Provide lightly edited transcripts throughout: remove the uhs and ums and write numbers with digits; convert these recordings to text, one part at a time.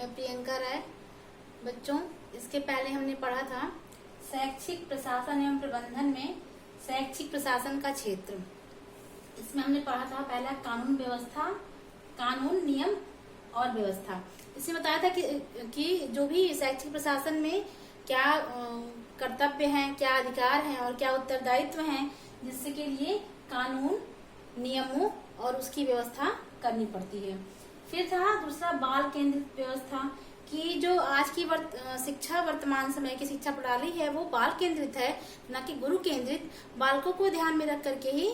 मैं प्रियंका राय। बच्चों, इसके पहले हमने पढ़ा था शैक्षिक प्रशासन एवं प्रबंधन में शैक्षिक प्रशासन का क्षेत्र। इसमें हमने पढ़ा था पहला कानून व्यवस्था, कानून नियम और व्यवस्था। इसमें बताया था कि जो भी शैक्षिक प्रशासन में क्या कर्तव्य हैं, क्या अधिकार हैं और क्या उत्तरदायित्व हैं, जिससे के लिए कानून, नियमों और उसकी व्यवस्था करनी पड़ती है। फिर था दूसरा बाल केंद्रित व्यवस्था, कि जो आज की शिक्षा, वर्तमान समय की शिक्षा प्रणाली है वो बाल केंद्रित है, न कि गुरु केंद्रित। बालकों को ध्यान में रख करके ही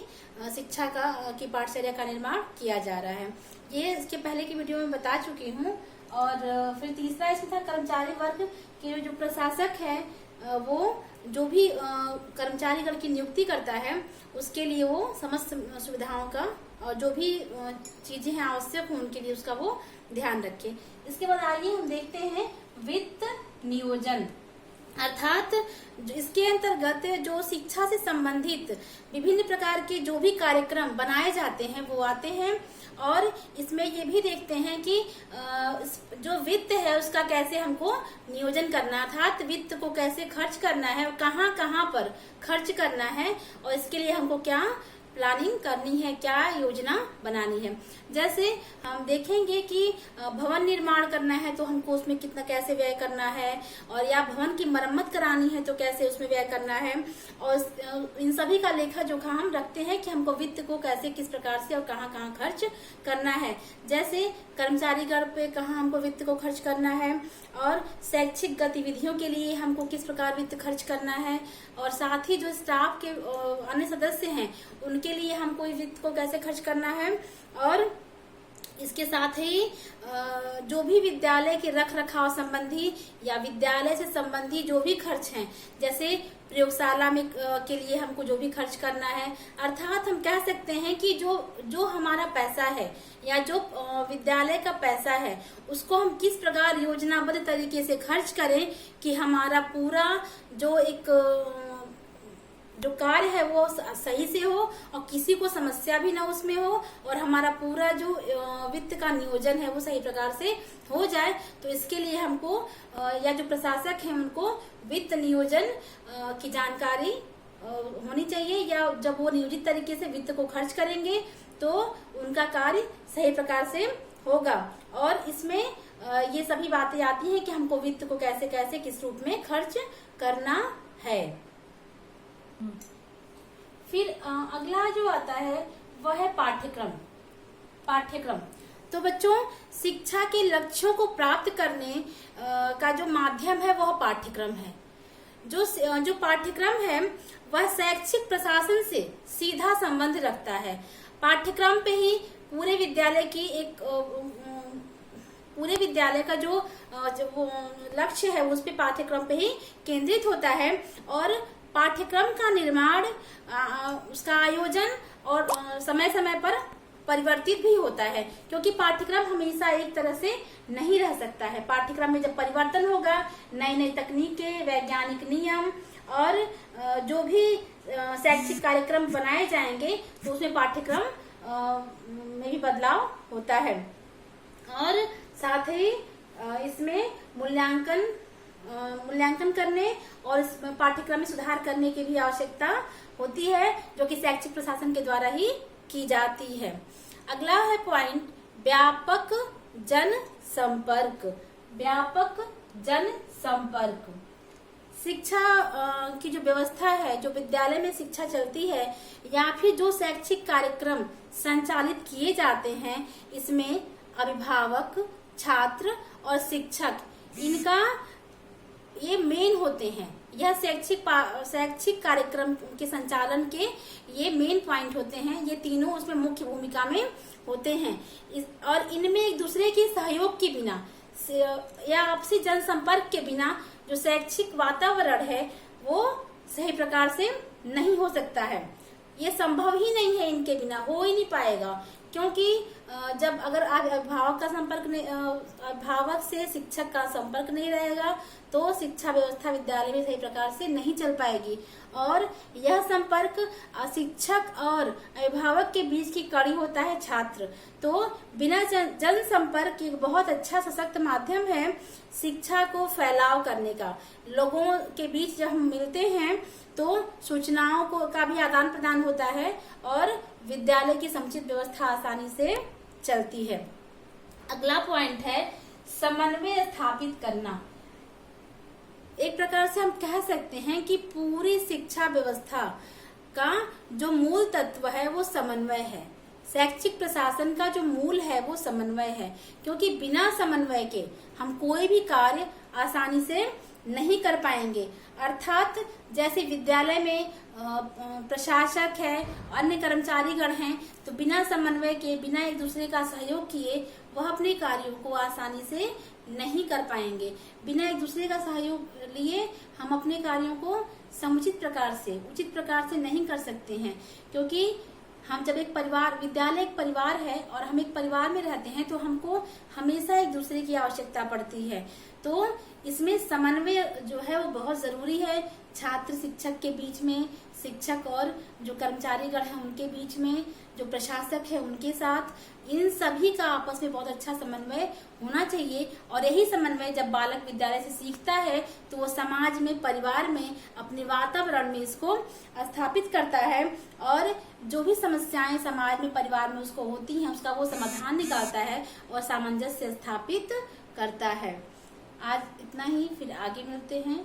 शिक्षा की पाठचर्या का निर्माण किया जा रहा है। ये इसके पहले की वीडियो में बता चुकी हूँ। और फिर तीसरा इसमें था कर्मचारी वर्ग के जो प्रशासक है वो जो भी कर्मचारी गण की नियुक्ति करता है उसके लिए वो समस्त सुविधाओं का और जो भी चीजें हैं आवश्यक हो उनके लिए उसका वो ध्यान रखे। इसके बाद आइए हम देखते हैं वित्त नियोजन, अर्थात इसके अंतर्गत जो शिक्षा से संबंधित विभिन्न प्रकार के जो भी कार्यक्रम बनाए जाते हैं वो आते हैं। और इसमें ये भी देखते हैं कि जो वित्त है उसका कैसे हमको नियोजन करना, अर्थात वित्त को कैसे खर्च करना है और कहाँ कहाँ पर खर्च करना है और इसके लिए हमको क्या प्लानिंग करनी है, क्या योजना बनानी है। जैसे हम देखेंगे कि भवन निर्माण करना है तो हमको उसमें कितना कैसे व्यय करना है, और या भवन की मरम्मत करानी है तो कैसे उसमें व्यय करना है, और इन सभी का लेखा जोखा हम रखते हैं कि हमको वित्त को कैसे, किस प्रकार से और कहाँ कहाँ खर्च करना है। जैसे कर्मचारी गण पे कहाँ हमको वित्त को खर्च करना है, और शैक्षिक गतिविधियों के लिए हमको किस प्रकार वित्त खर्च करना है, और साथ ही जो स्टाफ के अन्य सदस्य हैं उनके लिए हमको वित्त को कैसे खर्च करना है। और इसके साथ ही जो भी विद्यालय के रख रखाव संबंधी या विद्यालय से संबंधी जो भी खर्च हैं, जैसे प्रयोगशाला में के लिए हमको जो भी खर्च करना है, अर्थात हम कह सकते हैं कि जो हमारा पैसा है या जो विद्यालय का पैसा है उसको हम किस प्रकार योजनाबद्ध तरीके से खर्च करें कि हमारा पूरा जो कार्य है वो सही से हो और किसी को समस्या भी ना उसमें हो, और हमारा पूरा जो वित्त का नियोजन है वो सही प्रकार से हो जाए। तो इसके लिए हमको या जो प्रशासक है उनको वित्त नियोजन की जानकारी होनी चाहिए, या जब वो नियोजित तरीके से वित्त को खर्च करेंगे तो उनका कार्य सही प्रकार से होगा। और इसमें ये सभी बातें आती हैं कि हमको वित्त को कैसे कैसे किस रूप में खर्च करना है। फिर अगला जो आता है वह है पाठ्यक्रम। तो बच्चों, शिक्षा के लक्ष्यों को प्राप्त करने का जो माध्यम है वह पाठ्यक्रम है। जो पाठ्यक्रम है वह शैक्षिक प्रशासन से सीधा संबंध रखता है। पाठ्यक्रम पे ही पूरे विद्यालय का जो लक्ष्य है उस पे पाठ्यक्रम पे ही केंद्रित होता है। और पाठ्यक्रम का निर्माण, उसका आयोजन और समय समय पर परिवर्तित भी होता है, क्योंकि पाठ्यक्रम हमेशा एक तरह से नहीं रह सकता है। पाठ्यक्रम में जब परिवर्तन होगा, नई नई तकनीकें, वैज्ञानिक नियम और जो भी शैक्षिक कार्यक्रम बनाए जाएंगे तो उसमें पाठ्यक्रम में भी बदलाव होता है। और साथ ही इसमें मूल्यांकन करने और इस पाठ्यक्रम में सुधार करने की भी आवश्यकता होती है, जो कि शैक्षिक प्रशासन के द्वारा ही की जाती है। अगला है पॉइंट व्यापक जन संपर्क। शिक्षा की जो व्यवस्था है, जो विद्यालय में शिक्षा चलती है या फिर जो शैक्षिक कार्यक्रम संचालित किए जाते हैं, इसमें अभिभावक, छात्र और शिक्षक, इनका ये मेन होते हैं। यह शैक्षिक कार्यक्रम के संचालन के ये मेन पॉइंट होते हैं। ये तीनों उसमें मुख्य भूमिका में होते हैं। और इनमें एक दूसरे के सहयोग के बिना या आपसी जनसंपर्क के बिना जो शैक्षिक वातावरण है वो सही प्रकार से नहीं हो सकता है। ये संभव ही नहीं है, इनके बिना हो ही नहीं पाएगा, क्योंकि जब अगर अभिभावक का संपर्क नहीं, अभिभावक से शिक्षक का संपर्क नहीं रहेगा तो शिक्षा व्यवस्था विद्यालय में सही प्रकार से नहीं चल पाएगी। और यह संपर्क शिक्षक और अभिभावक के बीच की कड़ी होता है छात्र। तो बिना जन संपर्क एक बहुत अच्छा सशक्त माध्यम है शिक्षा को फैलाव करने का। लोगों के बीच जब हम मिलते हैं तो सूचनाओं का भी आदान प्रदान होता है और विद्यालय की समुचित व्यवस्था आसानी से चलती है। अगला पॉइंट है समन्वय स्थापित करना। एक प्रकार से हम कह सकते हैं कि पूरी शिक्षा व्यवस्था का जो मूल तत्व है वो समन्वय है। शैक्षिक प्रशासन का जो मूल है वो समन्वय है, क्योंकि बिना समन्वय के हम कोई भी कार्य आसानी से नहीं कर पाएंगे। अर्थात जैसे विद्यालय में प्रशासक है, अन्य कर्मचारीगण हैं, तो बिना समन्वय के, बिना एक दूसरे का सहयोग किए वह अपने कार्यों को आसानी से नहीं कर पाएंगे। बिना एक दूसरे का सहयोग लिए हम अपने कार्यों को समुचित प्रकार से, उचित प्रकार से नहीं कर सकते हैं। क्योंकि हम जब एक परिवार, विद्यालय एक परिवार है और हम एक परिवार में रहते हैं तो हमको हमेशा एक दूसरे की आवश्यकता पड़ती है। तो इसमें समन्वय जो है वो बहुत जरूरी है। छात्र शिक्षक के बीच में, शिक्षक और जो कर्मचारीगण हैं उनके बीच में, जो प्रशासक है उनके साथ, इन सभी का आपस में बहुत अच्छा समन्वय होना चाहिए। और यही समन्वय जब बालक विद्यालय से सीखता है तो वो समाज में, परिवार में, अपने वातावरण में इसको स्थापित करता है और जो भी समस्याएं समाज में, परिवार में उसको होती हैं उसका वो समाधान निकालता है और सामंजस्य स्थापित करता है। आज इतना ही, फिर आगे मिलते हैं।